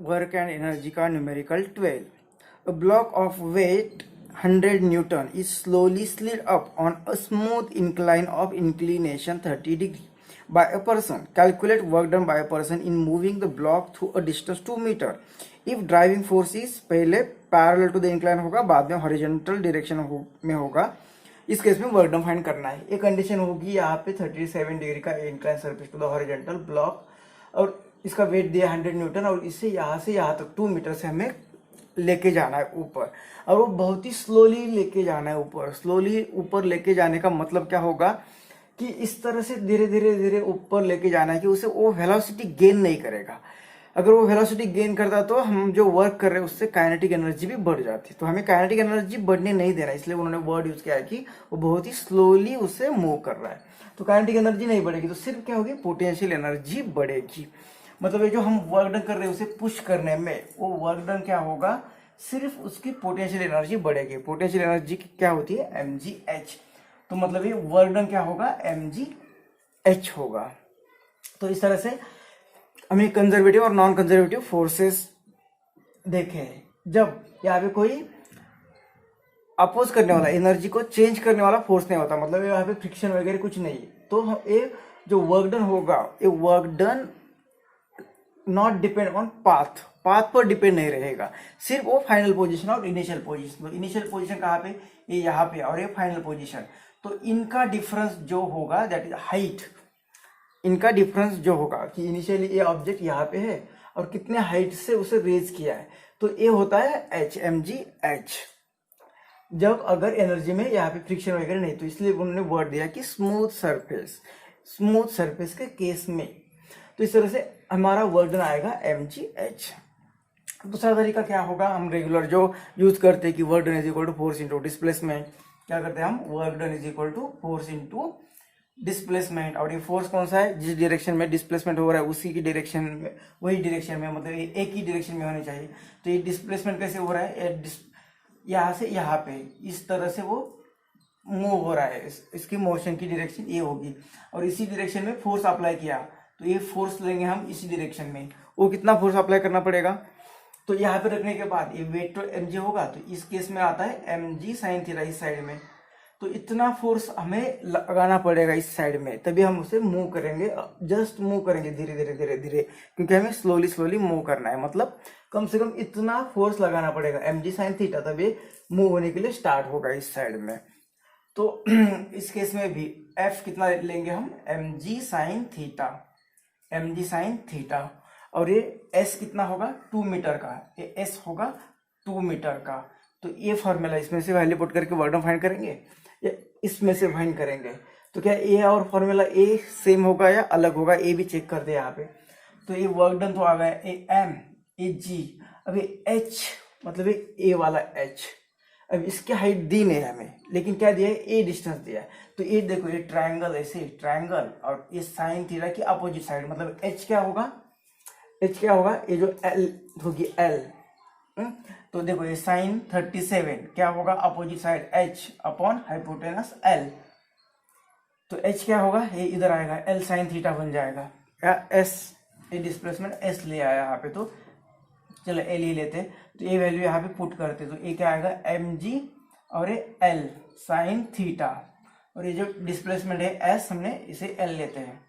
Work and energy का numerical 12. A block of weight 100 Newton is slowly slid up on a smooth incline of inclination 30 degree by a person. Calculate work done by a person in moving the block through a distance 2 meter. If driving force is पहले parallel to the incline होगा, बाद में horizontal direction में होगा, इस case में work done find करना है। ये कंडीशन होगी यहाँ पे 37 डिग्री का incline surface to the horizontal block और इसका वेट दिया 100 न्यूटन और इससे यहाँ तक 2 मीटर से हमें लेके जाना है ऊपर और वो बहुत ही स्लोली लेके जाना है ऊपर। स्लोली ऊपर लेके जाने का मतलब क्या होगा कि इस तरह से धीरे धीरे धीरे ऊपर लेके जाना है कि उसे वो वेलोसिटी गेन नहीं करेगा। अगर वो वेलोसिटी गेन करता तो हम जो वर्क कर रहे हैं उससे काइनेटिक एनर्जी भी बढ़ जाती। तो हमें काइनेटिक एनर्जी बढ़ने नहीं देना, इसलिए उन्होंने वर्ड यूज किया है कि वो बहुत ही स्लोली उसे मूव कर रहा है। तो काइनेटिक एनर्जी नहीं बढ़ेगी तो सिर्फ क्या होगी, पोटेंशियल एनर्जी बढ़ेगी। मतलब ये जो हम वर्क डन कर रहे हैं उसे पुश करने में वो वर्क डन क्या होगा, सिर्फ उसकी पोटेंशियल एनर्जी बढ़ेगी। पोटेंशियल एनर्जी क्या होती है, mgh। तो मतलब ये वर्क डन क्या होगा, mgh होगा। तो इस तरह से हमें कंजर्वेटिव और नॉन कंजर्वेटिव फोर्सेस देखे। जब यहाँ पे कोई अपोज करने वाला, एनर्जी को चेंज करने वाला फोर्स नहीं होता, मतलब यहाँ पे फ्रिक्शन वगैरह कुछ नहीं, तो ये जो वर्क डन होगा ये work done not depend on path, path पर डिपेंड नहीं रहेगा, सिर्फ वो फाइनल पोजीशन और इनिशियल पोजीशन। तो इनिशियल पोजीशन कहाँ पे, ये यहाँ पे और ये फाइनल पोजीशन। तो इनका डिफरेंस जो होगा दैट इज हाइट। इनका डिफरेंस जो होगा कि इनिशियली ये ऑब्जेक्ट यहाँ पे है और कितने हाइट से उसे रेज किया है, तो ये होता है h, mgh। जब अगर एनर्जी में यहाँ पे फ्रिक्शन वगैरह नहीं, तो इसलिए उन्होंने वर्ड दिया कि स्मूथ सरफेस। स्मूथ सरफेस के केस में तो इस तरह से हमारा वर्ड डन आएगा mgh। दूसरा तरीका क्या होगा, हम रेगुलर जो यूज करते हैं कि work done is equal to force into displacement. क्या करते हैं हम, work done is equal to force into displacement. और ये फोर्स कौन सा है, जिस डायरेक्शन में डिस्प्लेसमेंट हो रहा है उसी की डायरेक्शन में, वही डायरेक्शन में, मतलब ये एक ही डायरेक्शन में होनी चाहिए। तो ये डिस्प्लेसमेंट कैसे हो रहा है, यहाँ से यहाँ पे इस तरह से वो मूव हो रहा है, इसकी मोशन की डायरेक्शन ये होगी और इसी डायरेक्शन में फोर्स अप्लाई किया तो ये फोर्स लेंगे हम इसी डायरेक्शन में। वो कितना फोर्स अप्लाई करना पड़ेगा, तो यहाँ पे रखने के बाद ये वेट तो mg होगा, तो इस केस में आता है mg साइन थीटा इस साइड में। तो इतना फोर्स हमें लगाना पड़ेगा इस साइड में, तभी हम उसे मूव करेंगे। जस्ट मूव करेंगे धीरे धीरे धीरे धीरे, क्योंकि हमें स्लोली स्लोली मूव करना है। मतलब कम से कम इतना फोर्स लगाना पड़ेगा mg साइन थीटा, तब ये मूव होने के लिए स्टार्ट होगा इस साइड में। तो इस केस में भी f कितना लेंगे हम, mg sine theta, mg sign theta. और ये s कितना होगा, 2 मीटर का, ये s होगा 2 मीटर का। तो ये फॉर्मूला इसमें से वैल्यू पुट करके वर्क डन फाइंड करेंगे या इसमें से फाइंड करेंगे। तो क्या ए और फॉर्मूला ए सेम होगा या अलग होगा, ए भी चेक कर दे यहाँ पे। तो ये वर्क डन तो आ गया, ए एम, ए जी। अब ये एच मतलब ये ए वाला एच, अब इसकी हाइट दी नहीं है हमें, लेकिन क्या दिया है, ए डिस्टेंस दिया है। तो ये देखो ये ट्रायंगल, ऐसे ट्रायंगल और ये साइन थीटा की अपोजिट साइड, मतलब एच क्या होगा, एच क्या होगा, ये जो एल होगी एल। तो देखो ये साइन 37 क्या होगा, opposite side H upon hypotenuse L. तो एच क्या होगा, ये इधर आएगा, एल साइन थीटा बन जाएगा, या एस, ये डिस्प्लेसमेंट एस ले आया यहाँ पे। तो चलो एल ही लेते, तो ये वैल्यू यहाँ पे पुट करते, तो ये क्या आएगा, एम जी और ये एल साइन थीटा, और ये जो डिस्प्लेसमेंट है एस, हमने इसे एल लेते हैं।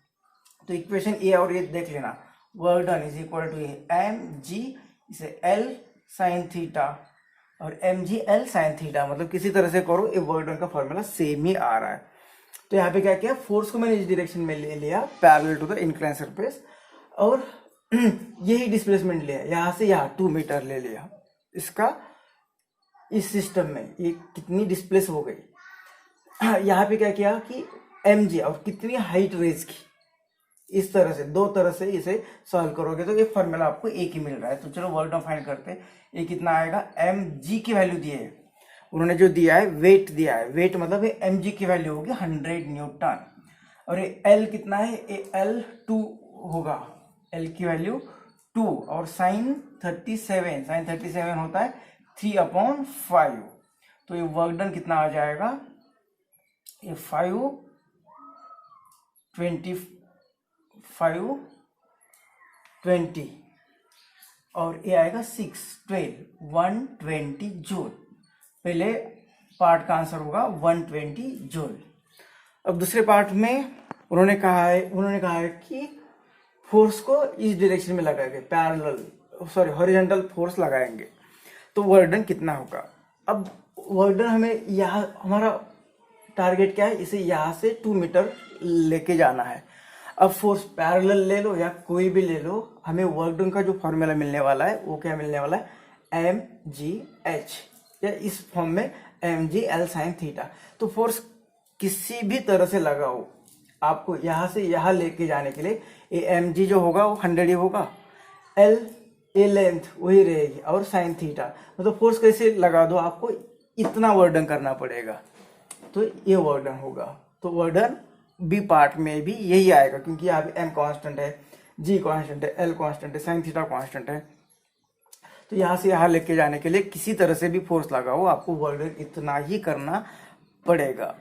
तो इक्वेशन ए और ये देख लेना, work done is equal to M G, इसे एल साइन थीटा और M G L sine theta. मतलब किसी तरह से करो, ये वर्क डन का फॉर्मूला सेम ही आ रहा है। तो यहाँ पे क्या किया, फोर्स को मैंने इस डायरेक्शन में ले लिया parallel to the incline surface, और यही डिस्प्लेसमेंट लिया, यहाँ से यहाँ 2 मीटर ले लिया इसका। इस सिस्टम में ये कितनी डिस्प्लेस हो गई, यहाँ पे क्या किया कि एम जी और कितनी हाइट रेज की, इस तरह से दो तरह से इसे सॉल्व करोगे तो ये फॉर्मूला आपको एक ही मिल रहा है। तो चलो वर्क डन फाइंड करते हैं। ये कितना आएगा, एम जी की वैल्यू दी है उन्होंने, जो दिया है वेट दिया है, वेट मतलब ये एम जी की वैल्यू होगी 100 न्यूटन, और ये एल कितना है, ये एल 2 होगा, एल की वैल्यू 2, और साइन 37, साइन 37 होता है 3/5। तो ये वर्क डन कितना आ जाएगा, ये 5 20 और ये आएगा 120 जूल। पहले पार्ट का आंसर होगा 120 जूल। अब दूसरे पार्ट में उन्होंने कहा है कि फोर्स को इस डायरेक्शन में लगाएंगे, हॉरिजॉन्टल फोर्स लगाएंगे तो वर्डन कितना होगा। अब वर्डन हमें यहाँ, हमारा टारगेट क्या है, इसे यहाँ से 2 मीटर लेके जाना है। अब फोर्स पैरेलल ले लो या कोई भी ले लो, हमें वर्क डन का जो फॉर्मूला मिलने वाला है वो क्या मिलने वाला है, mgh, या इस फॉर्म में mg L sin थीटा। तो फोर्स किसी भी तरह से लगाओ, आपको यहाँ से यहाँ लेके जाने के लिए ये mg जो होगा वो 100 ही होगा, L ए लेंथ वही रहेगी, और साइन थीटा, मतलब फोर्स कैसे लगा दो आपको इतना वर्डन करना पड़ेगा, तो ये वर्डन होगा। तो वर्डन बी पार्ट में भी यही आएगा, क्योंकि यहाँ पे m कांस्टेंट है, g कांस्टेंट है, l कांस्टेंट है, साइन थीटा कांस्टेंट है। तो यहाँ से यहाँ लेके जाने के लिए किसी तरह से भी फोर्स लगाओ, आपको वर्डन इतना ही करना पड़ेगा।